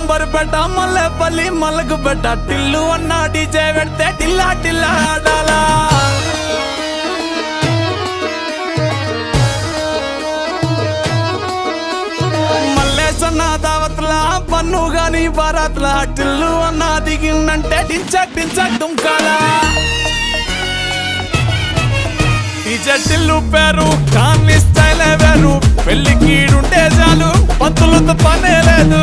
అంబర్పేట మల్లెపల్లి మలకుపేట టిల్లు అన్న డీజే పెడితే టిల్లా టిల్లా ఆడాలా మల్లేసన్న దావత్లా పన్ను గాని బారాత్లా టిల్లు అన్న దిగిందంటే టించక్ టించక్ దుంకాలా డీజే టిల్లు పేరు కానీ స్టైలే వేరు పెళ్లికి ఉంటే చాలు పంతులతో పనే లేదు.